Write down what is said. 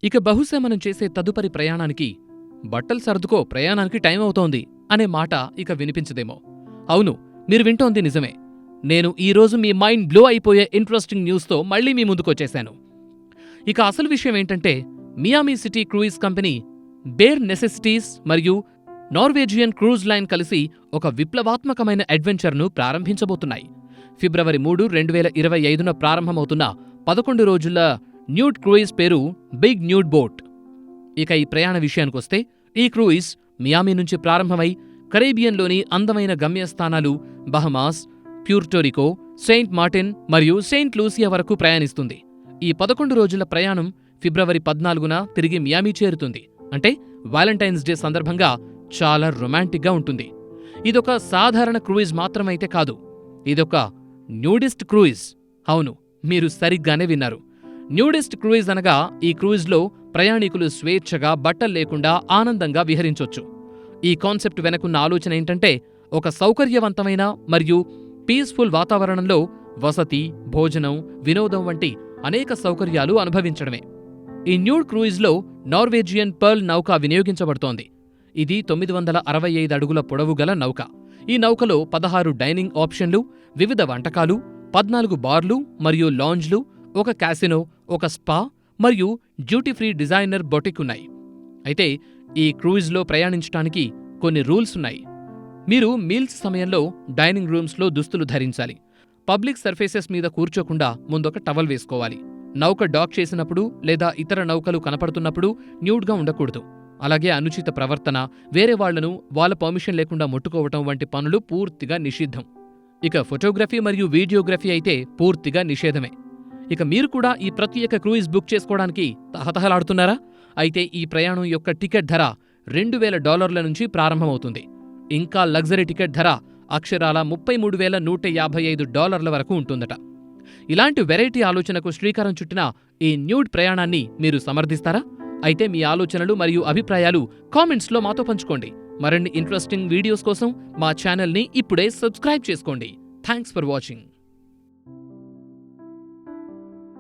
ఇక బహుశా మనం చేసే తదుపరి ప్రయాణానికి బట్టలు సర్దుకో ప్రయాణానికి టైం అవుతోంది అనే మాట ఇక వినిపించదేమో. అవును, మీరు వింటోంది నిజమే. నేను ఈరోజు మీ మైండ్ బ్లో అయిపోయే ఇంట్రెస్టింగ్ న్యూస్తో మళ్లీ మీ ముందుకొచ్చేశాను. ఇక అసలు విషయం ఏంటంటే, Miami city cruise company, Bare Necessities మరియు నార్వేజియన్ క్రూజ్ లైన్ కలిసి ఒక విప్లవాత్మకమైన అడ్వెంచర్ను ప్రారంభించబోతున్నాయి. ఫిబ్రవరి 3, 2025న ప్రారంభమవుతున్న 11 రోజుల న్యూడ్ క్రూయిజ్ పేరు బిగ్ న్యూడ్ బోట్. ఇక ఈ ప్రయాణ విషయానికొస్తే, ఈ క్రూయిజ్ మియామి నుంచి ప్రారంభమై కరేబియన్లోని అందమైన గమ్యస్థానాలు బహమాస్, ప్యూర్టోరికో, సెయింట్ మార్టిన్ మరియు సెయింట్ లూసియా వరకు ప్రయాణిస్తుంది. ఈ 11 రోజుల ప్రయాణం ఫిబ్రవరి 14న తిరిగి మియామి చేరుతుంది. అంటే వాలంటైన్స్ డే సందర్భంగా చాలా రొమాంటిక్గా ఉంటుంది. ఇదొక సాధారణ క్రూయిజ్ మాత్రమైతే కాదు, ఇదొక న్యూడిస్ట్ క్రూయిజ్. అవును, మీరు సరిగ్గానే విన్నారు. న్యూడిస్ట్ క్రూయిజ్ అనగా ఈ క్రూయిజ్లో ప్రయాణికులు స్వేచ్ఛగా బట్టల్లేకుండా ఆనందంగా విహరించొచ్చు. ఈ కాన్సెప్ట్ వెనకున్న ఆలోచన ఏంటంటే, ఒక సౌకర్యవంతమైన మరియు పీస్ఫుల్ వాతావరణంలో వసతి, భోజనం, వినోదం వంటి అనేక సౌకర్యాలు అనుభవించడమే. ఈ న్యూడ్ క్రూయిజ్లో నార్వేజియన్ పర్ల్ నౌక వినియోగించబడుతోంది. ఇది 965 అడుగుల పొడవు గల నౌక. ఈ నౌకలో 16 డైనింగ్ ఆప్షన్లు, వివిధ వంటకాలు, 14 బార్లు మరియు లాంజ్లు, ఒక క్యాసినో, ఒక స్పా మరియు డ్యూటీ ఫ్రీ డిజైనర్ బొటిక్ ఉన్నాయి. అయితే ఈ క్రూయిజ్లో ప్రయాణించడానికి కొన్ని రూల్స్ ఉన్నాయి. మీరు మీల్స్ సమయంలో డైనింగ్ రూమ్స్లో దుస్తులు ధరించాలి. పబ్లిక్ సర్ఫేసెస్ మీద కూర్చోకుండా ముందొక టవల్ వేసుకోవాలి. నౌక డాక్ చేసినప్పుడు లేదా ఇతర నౌకలు కనపడుతున్నప్పుడు న్యూడ్గా ఉండకూడదు. అలాగే అనుచిత ప్రవర్తన, వేరే వాళ్లను వాళ్ళ పర్మిషన్ లేకుండా ముట్టుకోవటం వంటి పనులు పూర్తిగా నిషిద్ధం. ఇక ఫోటోగ్రఫీ మరియు వీడియోగ్రఫీ అయితే పూర్తిగా నిషేధమే. ఇక మీరు కూడా ఈ ప్రత్యేక క్రూయిజ్ బుక్ చేసుకోవడానికి తహతహలాడుతున్నారా? అయితే ఈ ప్రయాణం యొక్క టికెట్ ధర $2,000 నుంచి ప్రారంభమవుతుంది. ఇంకా లగ్జరీ టికెట్ ధర అక్షరాల $33,155 వరకు ఉంటుందట. ఇలాంటి వెరైటీ ఆలోచనకు శ్రీకారం చుట్టిన ఈ న్యూడ్ ప్రయాణాన్ని మీరు సమర్థిస్తారా? అయితే మీ ఆలోచనలు మరియు అభిప్రాయాలు కామెంట్స్లో మాతో పంచుకోండి. మరిన్ని ఇంట్రెస్టింగ్ వీడియోస్ కోసం మా ఛానల్ని ఇప్పుడే సబ్స్క్రైబ్ చేసుకోండి. Thanks for watching.